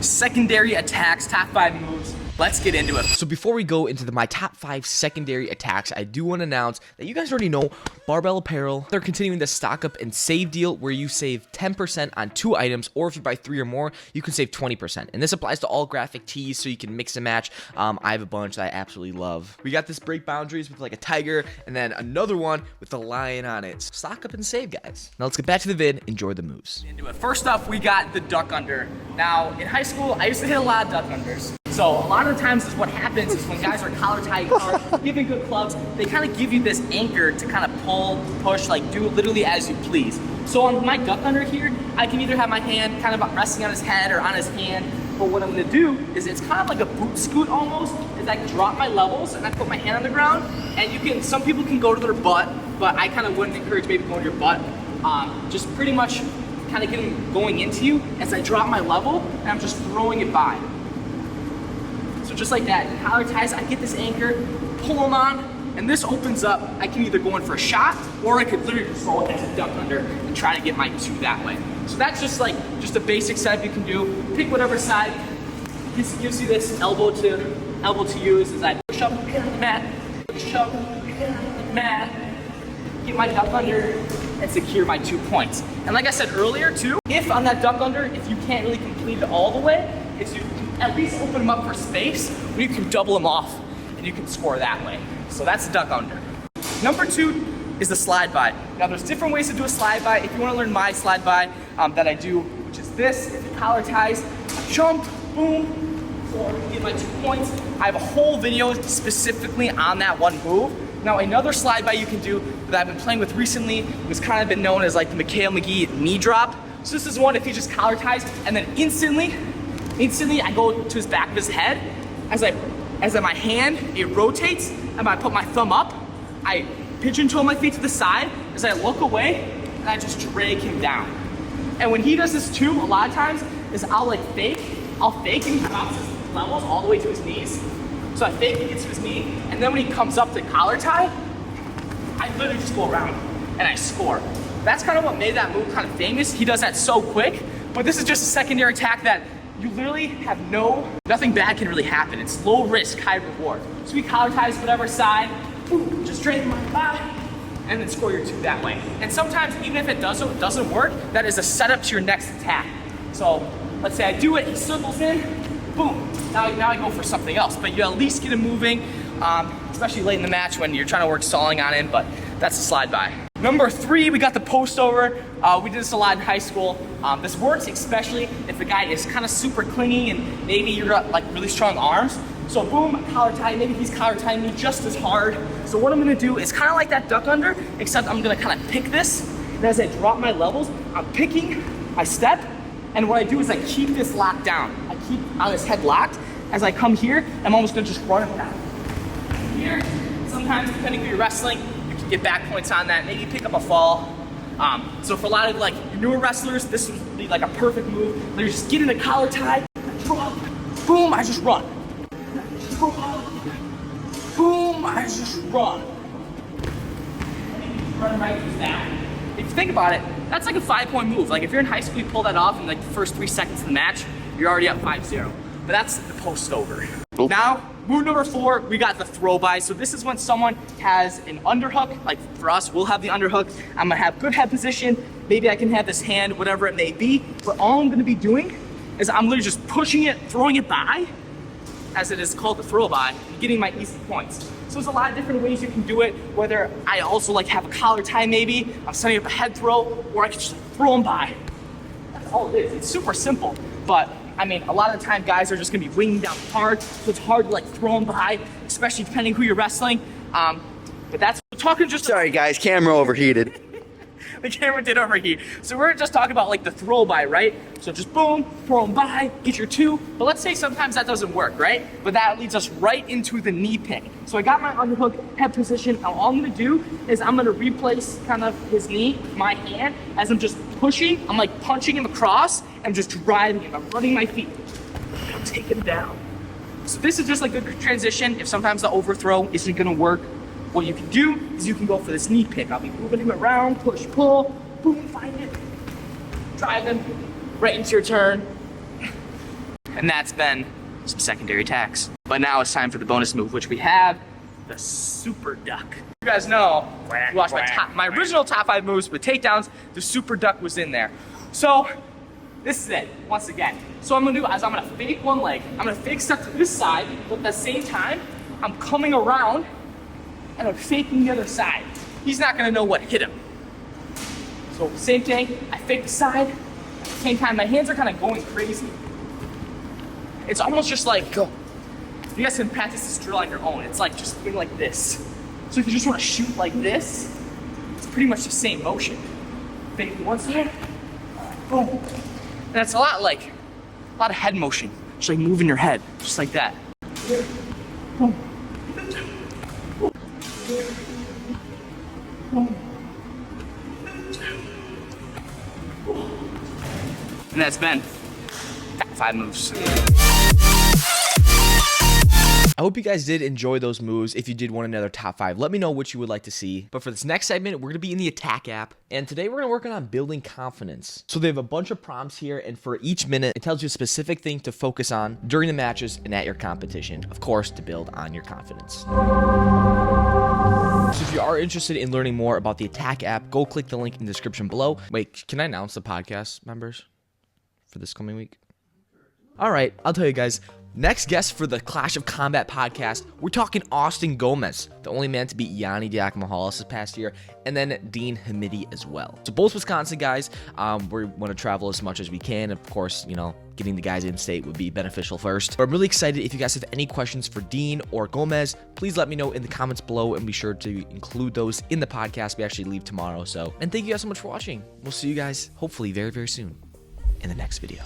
Secondary attacks, top 5 moves. Let's get into it. So before we go into my top 5 secondary attacks, I do want to announce that you guys already know Barbell Apparel. They're continuing the stock up and save deal where you save 10% on 2 items, or if you buy 3 or more, you can save 20%. And this applies to all graphic tees, so you can mix and match. I have a bunch that I absolutely love. We got this break boundaries with like a tiger, and then another one with a lion on it. Stock up and save, guys. Now let's get back to the vid. Enjoy the moves. Into it. First up, we got the duck under. Now, in high school, I used to hit a lot of duck unders. So a lot of the times is what happens is when guys are collar tight hard, giving good clubs, they kind of give you this anchor to kind of pull, push, like do it literally as you please. So on my duck under here, I can either have my hand kind of resting on his head or on his hand, but what I'm gonna do is it's kind of like a boot scoot almost, is I drop my levels and I put my hand on the ground, and you can, some people can go to their butt, but I kind of wouldn't encourage maybe going to your butt. Just pretty much kind of getting going into you as I drop my level and I'm just throwing it by. So just like that, collar ties, I get this anchor, pull them on, and this opens up. I can either go in for a shot, or I could literally just roll it as a duck under and try to get my 2 that way. So that's just a basic setup you can do. Pick whatever side. This gives you this elbow to use as I push up, mat, push up, mat, get my duck under, and secure my 2 points. And like I said earlier too, if on that duck under, if you can't really complete it all the way, is you at least open them up for space where you can double them off and you can score that way. So that's the duck under. Number 2 is the slide by. Now there's different ways to do a slide by. If you want to learn my slide by that I do, which is this, if you collar ties, jump, boom, or get my 2 points. I have a whole video specifically on that one move. Now another slide by you can do that I've been playing with recently was kind of been known as like the Mikhail McGee knee drop. So this is one if he just collar ties and then instantly I go to his back of his head. As my hand, it rotates, and I put my thumb up, I pigeon toe my feet to the side, as I look away, and I just drag him down. And when he does this too, a lot of times, is I'll fake and he drops his levels all the way to his knees. So I fake and gets to his knee, and then when he comes up to collar tie, I literally just go around, and I score. That's kind of what made that move kind of famous. He does that so quick, but this is just a secondary attack that you literally have nothing bad can really happen. It's low risk, high reward. So we collar ties whatever side, boom, just straighten my body, and then score your 2 that way. And sometimes, even if it doesn't work, that is a setup to your next attack. So let's say I do it, he circles in, boom, now I go for something else. But you at least get him moving, especially late in the match when you're trying to work stalling on him, but that's a slide by. Number 3, we got the post over. We did this a lot in high school. This works especially if the guy is kind of super clingy and maybe you've got like really strong arms. So boom, collar tie, maybe he's collar tying me just as hard. So what I'm gonna do is kind of like that duck under, except I'm gonna kind of pick this. And as I drop my levels, I'm picking my step. And what I do is I keep this locked down. I keep on his head locked. As I come here, I'm almost gonna just run it down. Here, sometimes depending if you're wrestling, get back points on that, maybe pick up a fall. So for a lot of like newer wrestlers, this would be like a perfect move. They just get in a collar tie, drop, boom, I just run. Drop, boom, I just run. Run right through that. If you think about it, that's like a 5-point move. Like if you're in high school, you pull that off in like the first 3 seconds of the match, you're already up 5-0. But that's the post over. Now, move number 4, we got the throw by. So this is when someone has an underhook, like for us, we'll have the underhook. I'm gonna have good head position. Maybe I can have this hand, whatever it may be. But all I'm gonna be doing is I'm literally just pushing it, throwing it by, as it is called the throw by, and getting my easy points. So there's a lot of different ways you can do it, whether I also like have a collar tie maybe, I'm setting up a head throw, or I can just throw them by. That's all it is. It's super simple, but I mean, a lot of the time guys are just gonna be winging down hard, so it's hard to like throw them by, especially depending who you're wrestling. But that's talking just. Sorry guys, camera overheated. The camera did overheat. So we're just talking about like the throw by, right? So just boom, throw them by, get your 2. But let's say sometimes that doesn't work, right? But that leads us right into the knee pick. So I got my underhook head position. Now all I'm gonna do is I'm gonna replace kind of his knee, my hand, as I'm just pushing, I'm like punching him across, and I'm just driving him. I'm running my feet. I'm taking him down. So this is just like a good transition. If sometimes the overthrow isn't gonna work, what you can do is you can go for this knee pick. I'll be moving him around, push, pull, boom, find it, drive him right into your turn, and And that's been some secondary attacks. But now it's time for the bonus move, which we have the super duck. You guys know, you watched my original top 5 moves with takedowns, the super duck was in there. So this is it, once again. So what I'm gonna do is I'm gonna fake one leg, I'm gonna fake stuck to this side, but at the same time, I'm coming around and I'm faking the other side. He's not gonna know what hit him. So same thing, I fake the side, at the same time, my hands are kind of going crazy. It's almost just like, you guys can practice this drill on your own. It's like just doing like this. So if you just want to shoot like this, it's pretty much the same motion. Fake one side, boom. And it's a lot of head motion. Just like moving your head, just like that. Boom. Boom. And that's been top 5 moves. I hope you guys did enjoy those moves. If you did want another top 5, let me know what you would like to see. But for this next segment, we're going to be in the attack app. And today we're going to work on building confidence. So they have a bunch of prompts here. And for each minute, it tells you a specific thing to focus on during the matches and at your competition. Of course, to build on your confidence. So if you are interested in learning more about the attack app, go click the link in the description below. Wait, can I announce the podcast members for this coming week? All right, I'll tell you guys. Next guest for the Clash of Combat podcast, we're talking Austin Gomez, the only man to beat Yanni Diakomahalis this past year, and then Dean Hamidi as well. So both Wisconsin guys, we want to travel as much as we can. Of course, you know, getting the guys in state would be beneficial first. But I'm really excited. If you guys have any questions for Dean or Gomez, please let me know in the comments below and be sure to include those in the podcast. We actually leave tomorrow. And thank you guys so much for watching. We'll see you guys hopefully very, very soon in the next video.